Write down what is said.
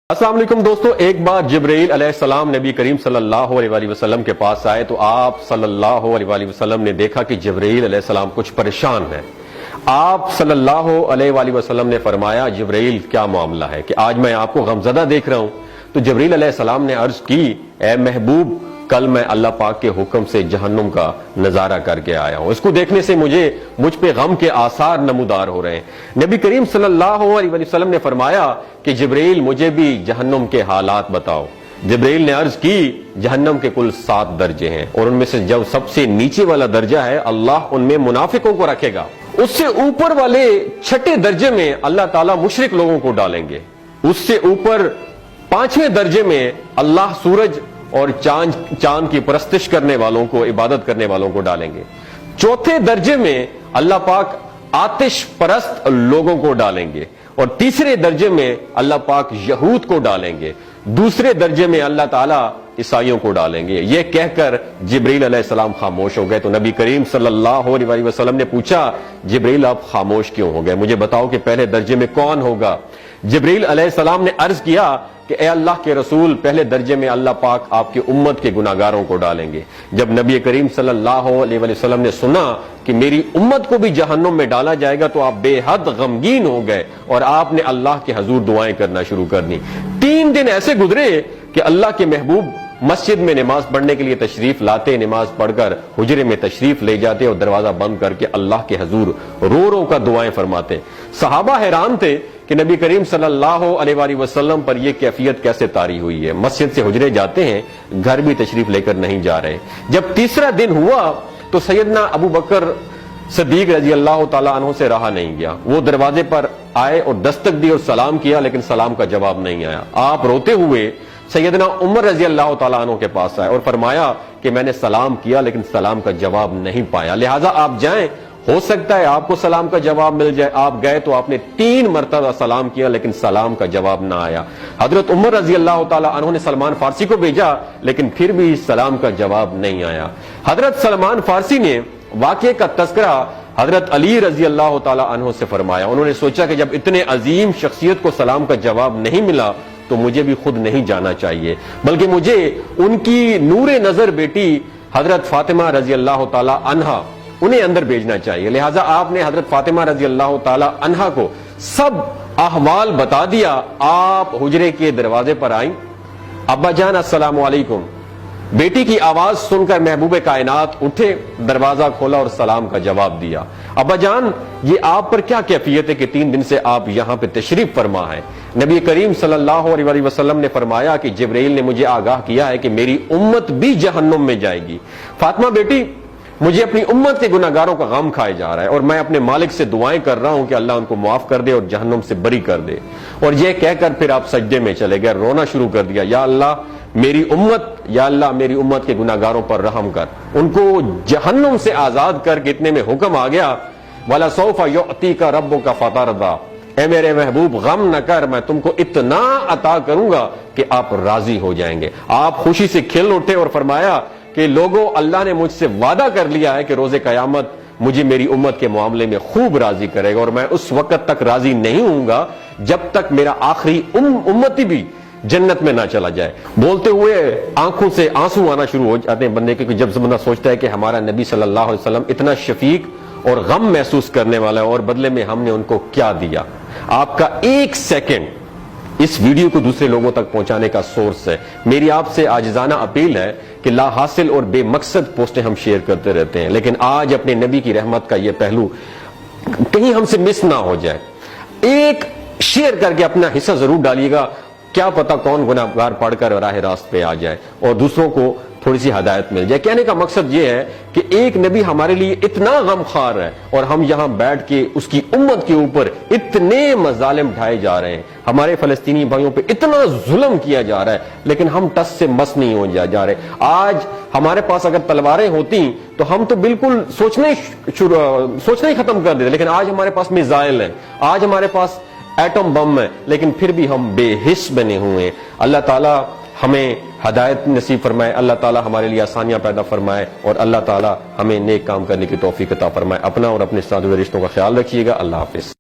السلام علیکم دوستو، ایک بار جبرائیل علیہ السلام نبی کریم صلی اللہ علیہ وآلہ وسلم کے پاس آئے تو آپ صلی اللہ علیہ وآلہ وسلم نے دیکھا کہ جبرائیل علیہ السلام کچھ پریشان ہے۔ آپ صلی اللہ علیہ وآلہ وسلم نے فرمایا، جبرائیل کیا معاملہ ہے کہ آج میں آپ کو غمزدہ دیکھ رہا ہوں؟ تو جبرائیل علیہ السلام نے عرض کی، اے محبوب، کل میں اللہ پاک کے حکم سے جہنم کا نظارہ کر کے آیا ہوں، اس کو دیکھنے سے مجھ پہ غم کے آثار نمودار ہو رہے ہیں۔ نبی کریم صلی اللہ علیہ وسلم نے فرمایا کہ جبرائیل مجھے بھی جہنم کے حالات بتاؤ۔ جبرائیل نے عرض کی، جہنم کے کل 7 درجے ہیں اور ان میں سے جو سب سے نیچے والا درجہ ہے اللہ ان میں منافقوں کو رکھے گا، اس سے اوپر والے 6 درجے میں اللہ تعالیٰ مشرک لوگوں کو ڈالیں گے، اس سے اوپر 5ویں درجے میں اللہ سورج اور چاند کی پرستش کرنے والوں کو، عبادت کرنے والوں کو ڈالیں گے، 4تھے درجے میں اللہ پاک آتش پرست لوگوں کو ڈالیں گے، اور 3رے درجے میں اللہ پاک یہود کو ڈالیں گے، 2 درجے میں اللہ تعالیٰ عیسائیوں کو ڈالیں گے۔ یہ کہہ کر جبرائیل علیہ السلام خاموش ہو گئے تو نبی کریم صلی اللہ علیہ وآلہ وسلم نے پوچھا، جبرائیل آپ خاموش کیوں ہو گئے؟ مجھے بتاؤ کہ پہلے درجے میں کون ہوگا؟ جبرائیل علیہ السلام نے عرض کیا کہ اے اللہ کے رسول، پہلے درجے میں اللہ پاک آپ کی امت کے گناہگاروں کو ڈالیں گے۔ جب نبی کریم صلی اللہ علیہ وآلہ وسلم نے سنا کہ میری امت کو بھی جہنم میں ڈالا جائے گا تو آپ بے حد غمگین ہو گئے اور آپ نے اللہ کے حضور دعائیں کرنا شروع کر دی۔ 3 دن ایسے گزرے کہ اللہ کے محبوب مسجد میں نماز پڑھنے کے لیے تشریف لاتے، نماز پڑھ کر حجرے میں تشریف لے جاتے اور دروازہ بند کر کے اللہ کے حضور رو رو کر دعائیں فرماتے۔ صحابہ حیران تھے کہ نبی کریم صلی اللہ علیہ وآلہ وسلم پر یہ کیفیت کیسے طاری ہوئی ہے، مسجد سے حجرے جاتے ہیں، گھر بھی تشریف لے کر نہیں جا رہے۔ جب 3را دن ہوا تو سیدنا ابو بکر صدیق رضی اللہ تعالیٰ عنہ سے رہا نہیں گیا، وہ دروازے پر آئے اور دستک دی اور سلام کیا، لیکن سلام کا جواب نہیں آیا۔ آپ روتے ہوئے سیدنا عمر رضی اللہ تعالیٰ عنہ کے پاس آئے اور فرمایا کہ میں نے سلام کیا لیکن سلام کا جواب نہیں پایا، لہٰذا آپ جائیں، ہو سکتا ہے آپ کو سلام کا جواب مل جائے۔ آپ گئے تو آپ نے 3 مرتبہ سلام کیا لیکن سلام کا جواب نہ آیا۔ حضرت عمر رضی اللہ تعالیٰ عنہ نے سلمان فارسی کو بھیجا لیکن پھر بھی سلام کا جواب نہیں آیا۔ حضرت سلمان فارسی نے واقعے کا تذکرہ حضرت علی رضی اللہ تعالیٰ عنہ سے فرمایا۔ انہوں نے سوچا کہ جب اتنے عظیم شخصیت کو سلام کا جواب نہیں ملا تو مجھے بھی خود نہیں جانا چاہیے، بلکہ مجھے ان کی نور نظر بیٹی حضرت فاطمہ رضی اللہ تعالیٰ عنہا انہیں اندر بھیجنا چاہیے۔ لہٰذا آپ نے حضرت فاطمہ رضی اللہ تعالیٰ عنہا کو سب احوال بتا دیا۔ آپ حجرے کے دروازے پر آئیں، ابا جان السلام علیکم۔ بیٹی کی آواز سن کر محبوب کائنات اٹھے، دروازہ کھولا اور سلام کا جواب دیا۔ ابا جان، یہ آپ پر کیا کیفیت ہے کہ 3 دن سے آپ یہاں پہ تشریف فرما ہے؟ نبی کریم صلی اللہ علیہ وآلہ وسلم نے فرمایا کہ جبرائیل نے مجھے آگاہ کیا ہے کہ میری امت بھی جہنم میں جائے گی۔ فاطمہ بیٹی، مجھے اپنی امت کے گناہگاروں کا غم کھائے جا رہا ہے اور میں اپنے مالک سے دعائیں کر رہا ہوں کہ اللہ ان کو معاف کر دے اور جہنم سے بری کر دے۔ اور یہ کہہ کر پھر آپ سجدے میں چلے گئے، رونا شروع کر دیا، یا اللہ میری امت کے گناہگاروں پر رحم کر، ان کو جہنم سے آزاد کر کے اتنے میں حکم آ گیا، وَلَسَوْفَ يُعْطِيكَ رَبُّكَ فَتَرْضَىٰ، اے میرے محبوب غم نہ کر، میں تم کو اتنا عطا کروں گا کہ آپ راضی ہو جائیں گے۔ آپ خوشی سے کھل اٹھے اور فرمایا کہ لوگوں، اللہ نے مجھ سے وعدہ کر لیا ہے کہ روز قیامت مجھے میری امت کے معاملے میں خوب راضی کرے گا، اور میں اس وقت تک راضی نہیں ہوں گا جب تک میرا آخری امتی بھی جنت میں نہ چلا جائے۔ بولتے ہوئے آنکھوں سے آنسو آنا شروع ہو جاتے ہیں بندے کے، جب بندہ سوچتا ہے کہ ہمارا نبی صلی اللہ علیہ وسلم اتنا شفیق اور غم محسوس کرنے والا ہے اور بدلے میں ہم نے ان کو کیا دیا۔ آپ کا 1 سیکنڈ اس ویڈیو کو دوسرے لوگوں تک پہنچانے کا سورس ہے۔ میری آپ سے عاجزانہ اپیل ہے کہ لا حاصل اور بے مقصد پوسٹیں ہم شیئر کرتے رہتے ہیں، لیکن آج اپنے نبی کی رحمت کا یہ پہلو کہیں ہم سے مس نہ ہو جائے۔ ایک شیئر کر کے اپنا حصہ ضرور ڈالیے گا، کیا پتا کون گناہگار پڑھ کر راہ راست پہ آ جائے اور دوسروں کو تھوڑی سی ہدایت مل جائے۔ کہنے کا مقصد یہ ہے کہ ایک نبی ہمارے لیے اتنا غم خوار ہے اور ہم یہاں بیٹھ کے اس کی امت کے اوپر اتنے مظالم ڈھائے جا رہے ہیں، ہمارے فلسطینی بھائیوں پہ اتنا ظلم کیا جا رہا ہے، لیکن ہم ٹس سے مس نہیں ہو جا رہے۔ آج ہمارے پاس اگر تلواریں ہوتی تو ہم تو بالکل سوچنا ہی ختم کر دیتے، لیکن آج ہمارے پاس میزائل ہیں، آج ہمارے پاس ایٹم بم ہے، لیکن پھر بھی ہم بے حس بنے ہوئے ہیں۔ اللہ تعالیٰ ہمیں ہدایت نصیب فرمائے، اللہ تعالیٰ ہمارے لیے آسانیاں پیدا فرمائے اور اللہ تعالیٰ ہمیں نیک کام کرنے کی توفیق عطا فرمائے۔ اپنا اور اپنے ساتھ ہوئے رشتوں کا خیال رکھیے گا۔ اللہ حافظ۔